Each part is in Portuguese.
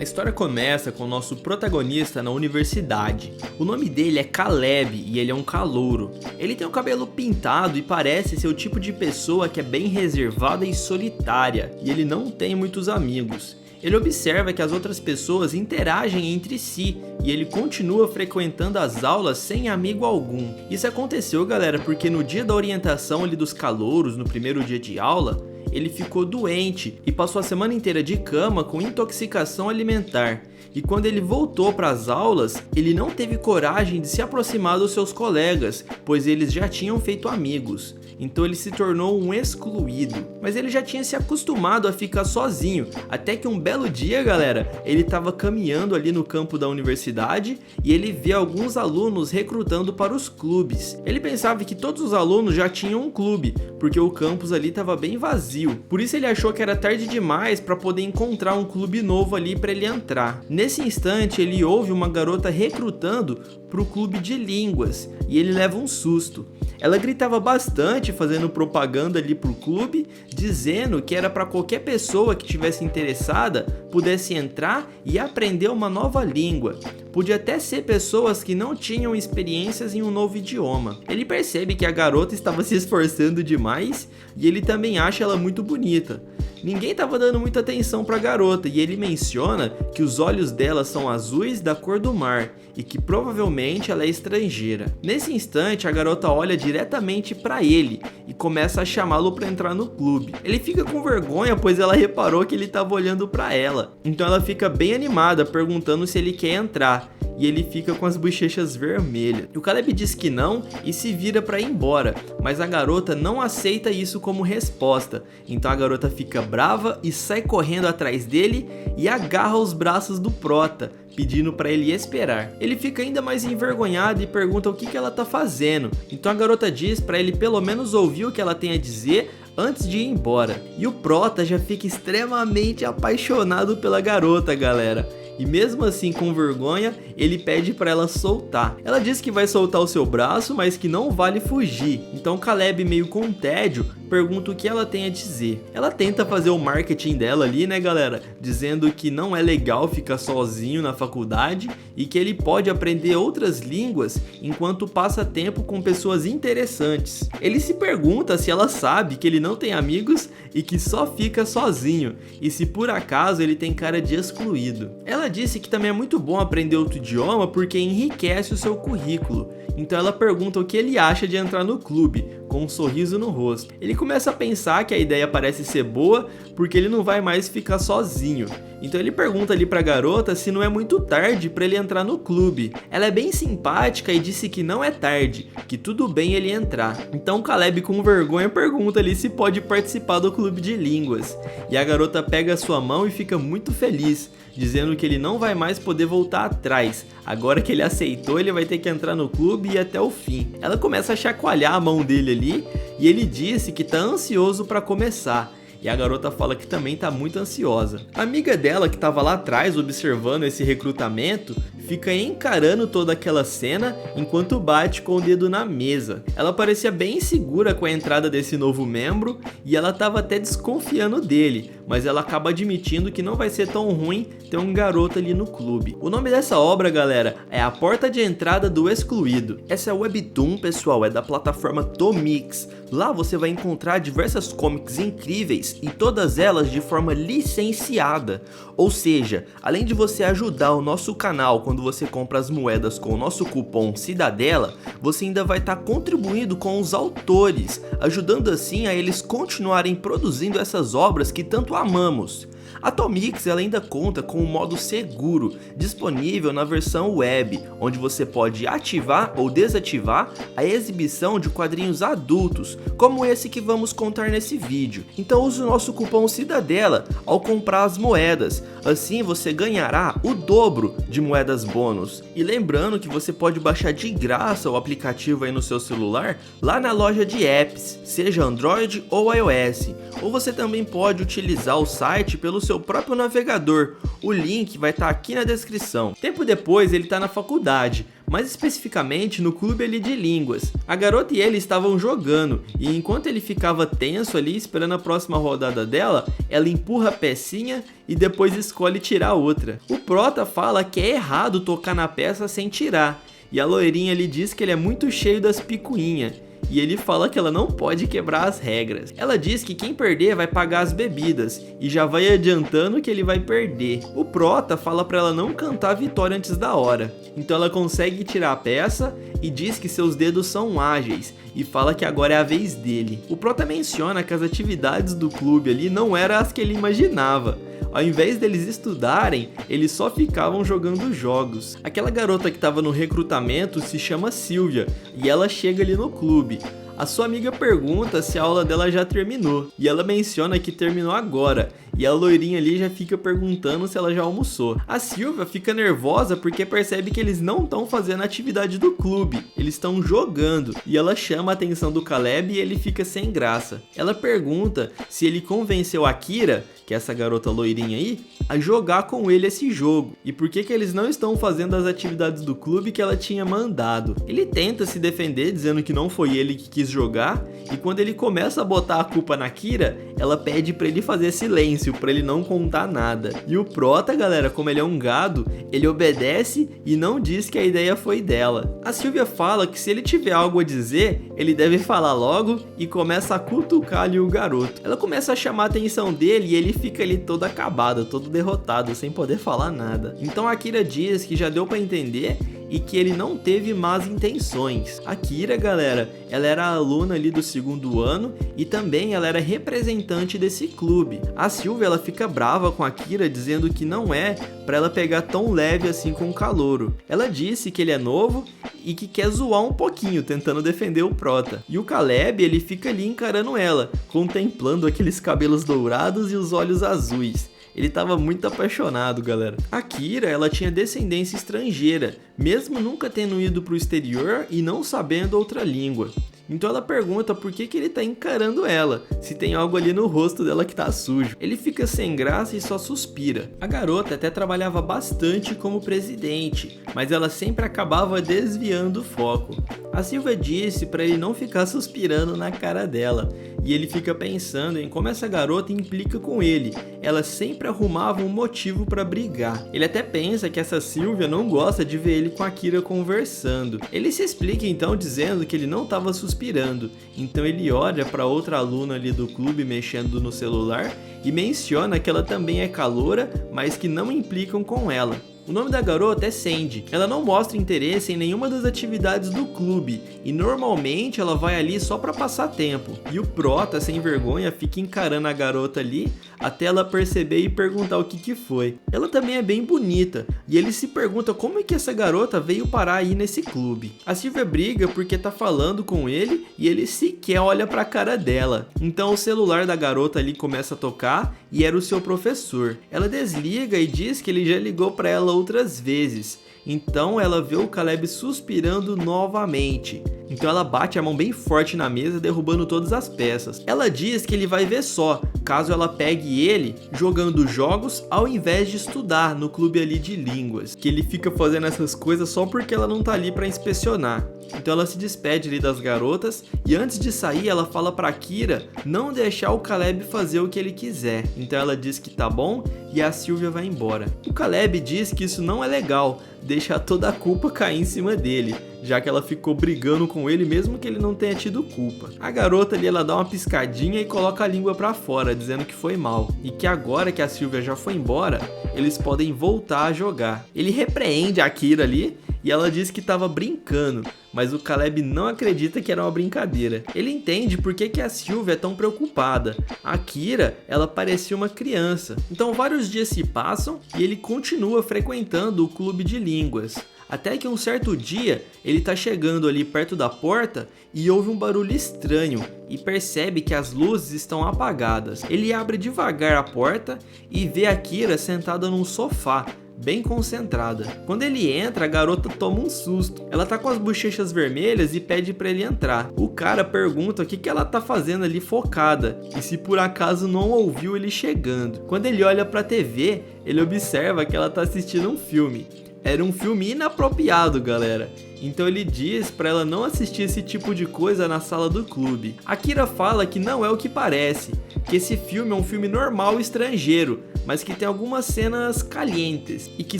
A história começa com o nosso protagonista na universidade. O nome dele é Caleb e ele é um calouro. Ele tem o cabelo pintado e parece ser o tipo de pessoa que é bem reservada e solitária, e ele não tem muitos amigos. Ele observa que as outras pessoas interagem entre si e ele continua frequentando as aulas sem amigo algum. Isso aconteceu, galera, porque no dia da orientação ali dos calouros, no primeiro dia de aula, ele ficou doente e passou a semana inteira de cama com intoxicação alimentar. E quando ele voltou para as aulas, ele não teve coragem de se aproximar dos seus colegas, pois eles já tinham feito amigos. Então ele se tornou um excluído. Mas ele já tinha se acostumado a ficar sozinho, até que um belo dia, galera, ele estava caminhando ali no campo da universidade e ele vê alguns alunos recrutando para os clubes. Ele pensava que todos os alunos já tinham um clube, porque o campus ali estava bem vazio. Por isso ele achou que era tarde demais para poder encontrar um clube novo ali para ele entrar. Nesse instante ele ouve uma garota recrutando para o clube de línguas e ele leva um susto. Ela gritava bastante, fazendo propaganda ali pro clube, dizendo que era para qualquer pessoa que tivesse interessada pudesse entrar e aprender uma nova língua. Podia até ser pessoas que não tinham experiências em um novo idioma. Ele percebe que a garota estava se esforçando demais e ele também acha ela muito bonita. Ninguém estava dando muita atenção para a garota e ele menciona que os olhos dela são azuis da cor do mar e que provavelmente ela é estrangeira. Nesse instante, a garota olha diretamente para ele e começa a chamá-lo para entrar no clube. Ele fica com vergonha, pois ela reparou que ele estava olhando para ela. Então ela fica bem animada, perguntando se ele quer entrar. E ele fica com as bochechas vermelhas. E o Caleb diz que não e se vira para ir embora, mas a garota não aceita isso como resposta. Então a garota fica brava e sai correndo atrás dele e agarra os braços do prota, pedindo para ele esperar. Ele fica ainda mais envergonhado e pergunta o que ela tá fazendo. Então a garota diz para ele pelo menos ouvir o que ela tem a dizer antes de ir embora. E o prota já fica extremamente apaixonado pela garota, galera. E mesmo assim, com vergonha, ele pede para ela soltar. Ela diz que vai soltar o seu braço, mas que não vale fugir. Então Caleb, meio com tédio, pergunta o que ela tem a dizer. Ela tenta fazer o marketing dela ali, né, galera? Dizendo que não é legal ficar sozinho na faculdade e que ele pode aprender outras línguas enquanto passa tempo com pessoas interessantes. Ele se pergunta se ela sabe que ele não tem amigos e que só fica sozinho, e se por acaso ele tem cara de excluído. Ela disse que também é muito bom aprender outro idioma porque enriquece o seu currículo. Então ela pergunta o que ele acha de entrar no clube, com um sorriso no rosto. Ele começa a pensar que a ideia parece ser boa porque ele não vai mais ficar sozinho. Então ele pergunta ali pra garota se não é muito tarde pra ele entrar no clube. Ela é bem simpática e disse que não é tarde, que tudo bem ele entrar. Então Caleb, com vergonha, pergunta ali se pode participar do clube de línguas. E a garota pega a sua mão e fica muito feliz, dizendo que ele não vai mais poder voltar atrás. Agora que ele aceitou, ele vai ter que entrar no clube e ir até o fim. Ela começa a chacoalhar a mão dele ali e ele disse que tá ansioso para começar. E a garota fala que também tá muito ansiosa. A amiga dela, que tava lá atrás observando esse recrutamento, fica encarando toda aquela cena enquanto bate com o dedo na mesa. Ela parecia bem insegura com a entrada desse novo membro e ela tava até desconfiando dele, mas ela acaba admitindo que não vai ser tão ruim ter um garoto ali no clube. O nome dessa obra, galera, é A Porta de Entrada do Excluído. Essa é a webtoon, pessoal, é da plataforma Tomix. Lá você vai encontrar diversas comics incríveis e todas elas de forma licenciada. Ou seja, além de você ajudar o nosso canal quando você compra as moedas com o nosso cupom Cidadela, você ainda vai estar contribuindo com os autores, ajudando assim a eles continuarem produzindo essas obras que tanto amamos. A Tomix ela ainda conta com um modo seguro, disponível na versão web, onde você pode ativar ou desativar a exibição de quadrinhos adultos, como esse que vamos contar nesse vídeo. Então use o nosso cupom Cidadela ao comprar as moedas, assim você ganhará o dobro de moedas bônus. E lembrando que você pode baixar de graça o aplicativo aí no seu celular, lá na loja de apps, seja Android ou iOS, ou você também pode utilizar o site pelo seu próprio navegador. O link vai estar aqui na descrição. Tempo depois ele está na faculdade, mais especificamente no clube ali de línguas. A garota e ele estavam jogando, e enquanto ele ficava tenso ali esperando a próxima rodada dela, ela empurra a pecinha e depois escolhe tirar outra. O prota fala que é errado tocar na peça sem tirar, e a loirinha ali diz que ele é muito cheio das picuinhas. E ele fala que ela não pode quebrar as regras. Ela diz que quem perder vai pagar as bebidas e já vai adiantando que ele vai perder. O prota fala pra ela não cantar a vitória antes da hora. Então ela consegue tirar a peça e diz que seus dedos são ágeis e fala que agora é a vez dele. O prota menciona que as atividades do clube ali não eram as que ele imaginava. Ao invés deles estudarem, eles só ficavam jogando jogos. Aquela garota que estava no recrutamento se chama Silvia e ela chega ali no clube. A sua amiga pergunta se a aula dela já terminou e ela menciona que terminou agora. E a loirinha ali já fica perguntando se ela já almoçou. A Silvia fica nervosa porque percebe que eles não estão fazendo a atividade do clube, eles estão jogando. E ela chama a atenção do Caleb e ele fica sem graça. Ela pergunta se ele convenceu a Kira, que é essa garota loirinha aí, a jogar com ele esse jogo. E por que eles não estão fazendo as atividades do clube que ela tinha mandado. Ele tenta se defender dizendo que não foi ele que quis jogar. E quando ele começa a botar a culpa na Kira, ela pede pra ele fazer silêncio, pra ele não contar nada. E o prota, galera, como ele é um gado, ele obedece e não diz que a ideia foi dela. A Silvia fala que se ele tiver algo a dizer, ele deve falar logo e começa a cutucar ali o garoto. Ela começa a chamar a atenção dele e ele fica ali todo acabado, todo derrotado, sem poder falar nada. Então a Kira diz que já deu pra entender e que ele não teve más intenções. A Kira, galera, ela era aluna ali do segundo ano e também ela era representante desse clube. A Silvia, ela fica brava com a Kira, dizendo que não é pra ela pegar tão leve assim com o calouro. Ela disse que ele é novo e que quer zoar um pouquinho, tentando defender o prota. E o Caleb, ele fica ali encarando ela, contemplando aqueles cabelos dourados e os olhos azuis. Ele estava muito apaixonado, galera. A Kira, ela tinha descendência estrangeira, mesmo nunca tendo ido para o exterior e não sabendo outra língua. Então ela pergunta por que ele tá encarando ela, se tem algo ali no rosto dela que tá sujo. Ele fica sem graça e só suspira. A garota até trabalhava bastante como presidente, mas ela sempre acabava desviando o foco. A Silvia disse para ele não ficar suspirando na cara dela, e ele fica pensando em como essa garota implica com ele. Ela sempre arrumava um motivo para brigar. Ele até pensa que essa Silvia não gosta de ver ele com a Kira conversando. Ele se explica então dizendo que ele não estava suspirando. Então ele olha para outra aluna ali do clube mexendo no celular e menciona que ela também é caloura, mas que não implicam com ela. O nome da garota é Sandy. Ela não mostra interesse em nenhuma das atividades do clube e normalmente ela vai ali só pra passar tempo. E o prota, sem vergonha, fica encarando a garota ali até ela perceber e perguntar o que foi. Ela também é bem bonita e ele se pergunta como é que essa garota veio parar aí nesse clube. A Silvia briga porque tá falando com ele e ele sequer olha pra cara dela. Então o celular da garota ali começa a tocar e era o seu professor. Ela desliga e diz que ele já ligou pra ela outras vezes. Então ela vê o Caleb suspirando novamente. Então ela bate a mão bem forte na mesa, derrubando todas as peças. Ela diz que ele vai ver só, caso ela pegue ele jogando jogos ao invés de estudar no clube ali de línguas. Que ele fica fazendo essas coisas só porque ela não tá ali pra inspecionar. Então ela se despede ali das garotas e antes de sair ela fala pra Kira não deixar o Caleb fazer o que ele quiser. Então ela diz que tá bom e a Silvia vai embora. O Caleb diz que isso não é legal, deixar toda a culpa cair em cima dele, já que ela ficou brigando com ele mesmo que ele não tenha tido culpa. A garota ali, ela dá uma piscadinha e coloca a língua pra fora, dizendo que foi mal e que agora que a Silvia já foi embora, eles podem voltar a jogar. Ele repreende a Kira ali e ela diz que estava brincando, mas o Caleb não acredita que era uma brincadeira. Ele entende por que a Silvia é tão preocupada. A Kira, ela parecia uma criança. Então vários dias se passam e ele continua frequentando o clube de línguas. Até que um certo dia, ele tá chegando ali perto da porta e ouve um barulho estranho e percebe que as luzes estão apagadas. Ele abre devagar a porta e vê a Kira sentada num sofá, bem concentrada. Quando ele entra, a garota toma um susto. Ela tá com as bochechas vermelhas e pede pra ele entrar. O cara pergunta o que ela tá fazendo ali focada e se por acaso não ouviu ele chegando. Quando ele olha pra TV, ele observa que ela tá assistindo um filme. Era um filme inapropriado, galera. Então ele diz pra ela não assistir esse tipo de coisa na sala do clube. A Kira fala que não é o que parece, que esse filme é um filme normal estrangeiro, mas que tem algumas cenas calientes e que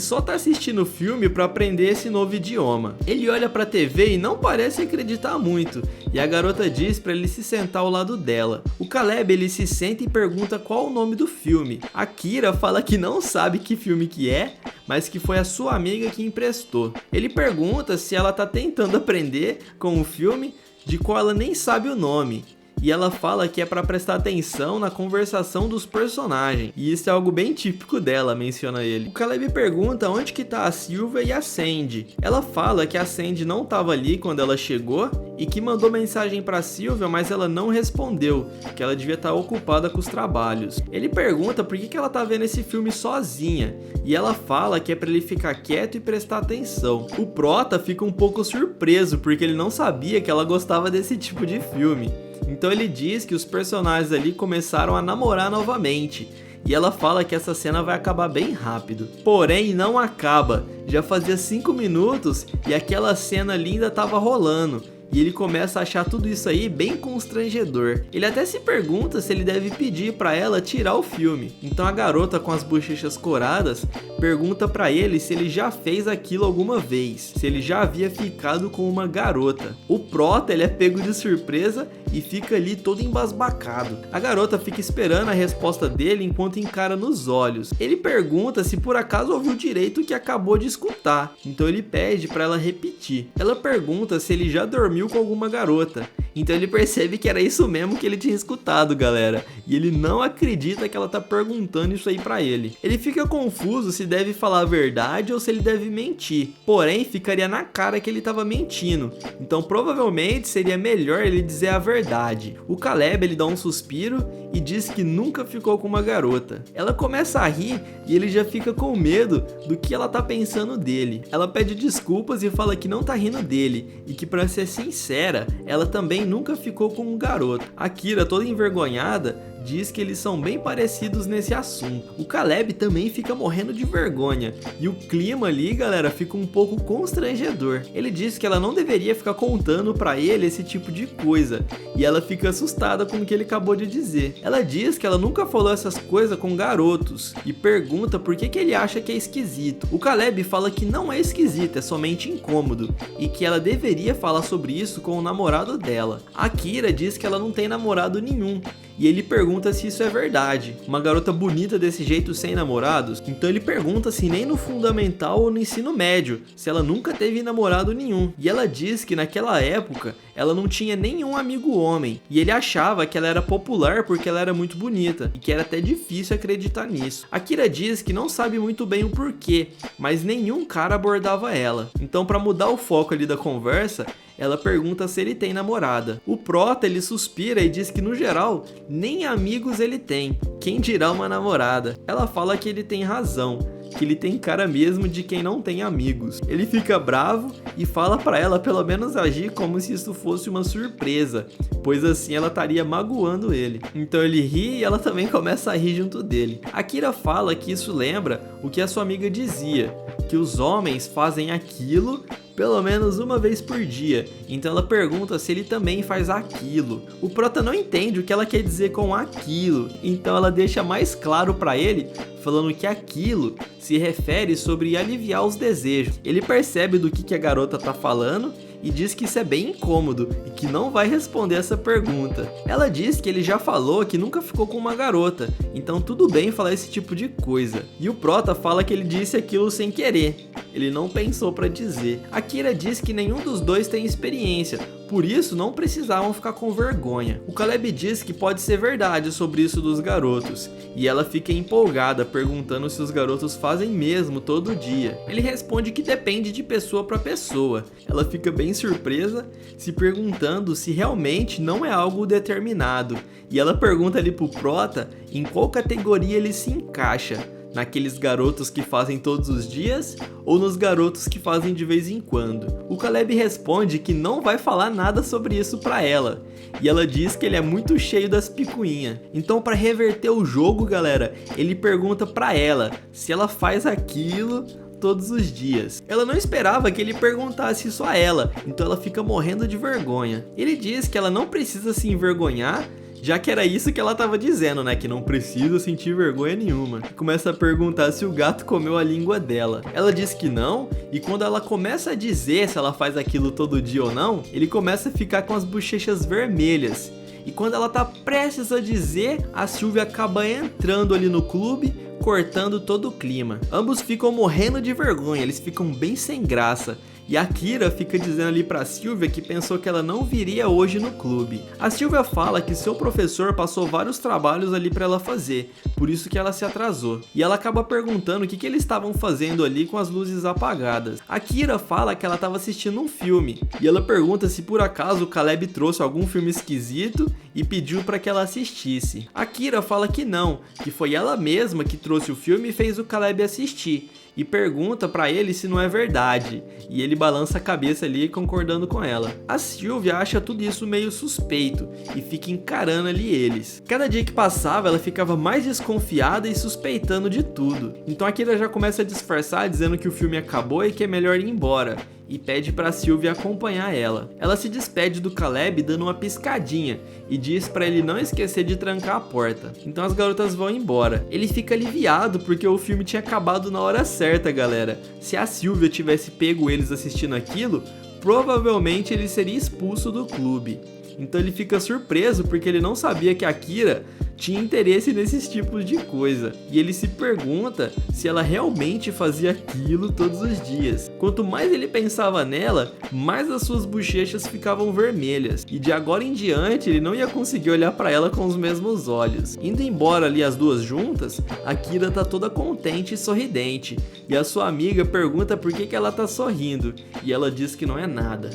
só tá assistindo o filme pra aprender esse novo idioma. Ele olha pra TV e não parece acreditar muito, e a garota diz pra ele se sentar ao lado dela. O Caleb ele se senta e pergunta qual o nome do filme. A Kira fala que não sabe que filme que é, mas que foi a sua amiga que emprestou. Ele pergunta se ela tá tentando aprender com o filme de qual ela nem sabe o nome. E ela fala que é para prestar atenção na conversação dos personagens. E isso é algo bem típico dela, menciona ele. O Caleb pergunta onde que tá a Sylvia e a Sandy. Ela fala que a Sandy não tava ali quando ela chegou e que mandou mensagem para Sylvia, mas ela não respondeu, que ela devia estar ocupada com os trabalhos. Ele pergunta por que ela tá vendo esse filme sozinha. E ela fala que é para ele ficar quieto e prestar atenção. O Prota fica um pouco surpreso porque ele não sabia que ela gostava desse tipo de filme. Então ele diz que os personagens ali começaram a namorar novamente. E ela fala que essa cena vai acabar bem rápido. Porém, não acaba. Já fazia 5 minutos e aquela cena linda tava rolando. E ele começa a achar tudo isso aí bem constrangedor. Ele até se pergunta se ele deve pedir pra ela tirar o filme. Então a garota com as bochechas coradas pergunta pra ele se ele já fez aquilo alguma vez, se ele já havia ficado com uma garota. O Prota ele é pego de surpresa e fica ali todo embasbacado. A garota fica esperando a resposta dele enquanto encara nos olhos. Ele pergunta se por acaso ouviu direito o que acabou de escutar. Então ele pede pra ela repetir. Ela pergunta se ele já dormiu com alguma garota. Então ele percebe que era isso mesmo que ele tinha escutado, galera. E ele não acredita que ela tá perguntando isso aí pra ele. Ele fica confuso se deve falar a verdade ou se ele deve mentir. Porém, ficaria na cara que ele tava mentindo. Então provavelmente seria melhor ele dizer a verdade. O Caleb ele dá um suspiro e diz que nunca ficou com uma garota. Ela começa a rir e ele já fica com medo do que ela tá pensando dele. Ela pede desculpas e fala que não tá rindo dele e que, pra ser sincera, ela também nunca ficou com um garoto. A Kira, toda envergonhada, diz que eles são bem parecidos nesse assunto. O Caleb também fica morrendo de vergonha e o clima ali, galera, fica um pouco constrangedor. Ele diz que ela não deveria ficar contando pra ele esse tipo de coisa e ela fica assustada com o que ele acabou de dizer. Ela diz que ela nunca falou essas coisas com garotos e pergunta por que ele acha que é esquisito. O Caleb fala que não é esquisito, é somente incômodo e que ela deveria falar sobre isso com o namorado dela. A Kira diz que ela não tem namorado nenhum e ele pergunta se isso é verdade. Uma garota bonita desse jeito sem namorados? Então ele pergunta se nem no fundamental ou no ensino médio, se ela nunca teve namorado nenhum. E ela diz que naquela época ela não tinha nenhum amigo homem. E ele achava que ela era popular porque ela era muito bonita. E que era até difícil acreditar nisso. A Kira diz que não sabe muito bem o porquê, mas nenhum cara abordava ela. Então para mudar o foco ali da conversa, ela pergunta se ele tem namorada. O Prota ele suspira e diz que no geral nem amigos ele tem, quem dirá uma namorada. Ela fala que ele tem razão, que ele tem cara mesmo de quem não tem amigos. Ele fica bravo e fala pra ela pelo menos agir como se isso fosse uma surpresa, pois assim ela estaria magoando ele. Então ele ri e ela também começa a rir junto dele. A Kira fala que isso lembra o que a sua amiga dizia, que os homens fazem aquilo pelo menos uma vez por dia. Então ela pergunta se ele também faz aquilo. O Prota não entende o que ela quer dizer com aquilo, então ela deixa mais claro pra ele, falando que aquilo se refere sobre aliviar os desejos. Ele percebe do que a garota tá falando e diz que isso é bem incômodo e que não vai responder essa pergunta. Ela diz que ele já falou que nunca ficou com uma garota, então tudo bem falar esse tipo de coisa. E o Prota fala que ele disse aquilo sem querer, ele não pensou pra dizer. A Kira diz que nenhum dos dois tem experiência, por isso não precisavam ficar com vergonha. O Caleb diz que pode ser verdade sobre isso dos garotos, e ela fica empolgada perguntando se os garotos fazem mesmo todo dia. Ele responde que depende de pessoa para pessoa. Ela fica bem surpresa, se perguntando se realmente não é algo determinado, e ela pergunta ali pro Prota em qual categoria ele se encaixa. Naqueles garotos que fazem todos os dias ou nos garotos que fazem de vez em quando. O Caleb responde que não vai falar nada sobre isso pra ela. E ela diz que ele é muito cheio das picuinhas. Então, para reverter o jogo, galera, ele pergunta pra ela se ela faz aquilo todos os dias. Ela não esperava que ele perguntasse isso a ela, então ela fica morrendo de vergonha. Ele diz que ela não precisa se envergonhar, já que era isso que ela tava dizendo, né? Que não precisa sentir vergonha nenhuma. Começa a perguntar se o gato comeu a língua dela. Ela diz que não, e quando ela começa a dizer se ela faz aquilo todo dia ou não, ele começa a ficar com as bochechas vermelhas. E quando ela tá prestes a dizer, a Sylvia acaba entrando ali no clube, cortando todo o clima. Ambos ficam morrendo de vergonha, eles ficam bem sem graça. E a Kira fica dizendo ali pra Sylvia que pensou que ela não viria hoje no clube. A Sylvia fala que seu professor passou vários trabalhos ali pra ela fazer, por isso que ela se atrasou. E ela acaba perguntando o que eles estavam fazendo ali com as luzes apagadas. A Kira fala que ela estava assistindo um filme, e ela pergunta se por acaso o Caleb trouxe algum filme esquisito e pediu pra que ela assistisse. A Kira fala que não, que foi ela mesma que trouxe o filme e fez o Caleb assistir. E pergunta pra ele se não é verdade, e ele balança a cabeça ali concordando com ela. A Sylvia acha tudo isso meio suspeito e fica encarando ali eles. Cada dia que passava ela ficava mais desconfiada e suspeitando de tudo. Então a Kira já começa a disfarçar dizendo que o filme acabou e que é melhor ir embora, e pede pra Sylvia acompanhar ela. Ela se despede do Caleb dando uma piscadinha e diz pra ele não esquecer de trancar a porta. Então as garotas vão embora. Ele fica aliviado porque o filme tinha acabado na hora certa, galera. Se a Sylvia tivesse pego eles assistindo aquilo, provavelmente ele seria expulso do clube. Então ele fica surpreso porque ele não sabia que a Kira tinha interesse nesses tipos de coisa. E ele se pergunta se ela realmente fazia aquilo todos os dias. Quanto mais ele pensava nela, mais as suas bochechas ficavam vermelhas. E de agora em diante ele não ia conseguir olhar para ela com os mesmos olhos. Indo embora ali as duas juntas, a Kira tá toda contente e sorridente. E a sua amiga pergunta por que ela tá sorrindo. E ela diz que não é nada.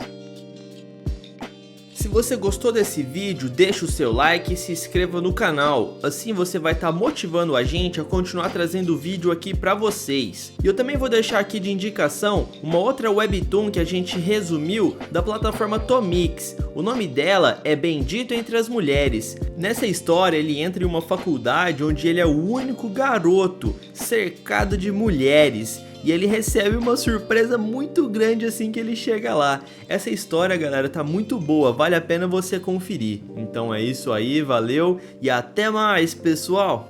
Se você gostou desse vídeo, deixa o seu like e se inscreva no canal, assim você vai estar motivando a gente a continuar trazendo vídeo aqui pra vocês. E eu também vou deixar aqui de indicação uma outra webtoon que a gente resumiu da plataforma Tomix. O nome dela é Bendito Entre as Mulheres. Nessa história ele entra em uma faculdade onde ele é o único garoto cercado de mulheres. E ele recebe uma surpresa muito grande assim que ele chega lá. Essa história, galera, tá muito boa, vale a pena você conferir. Então é isso aí, valeu e até mais, pessoal!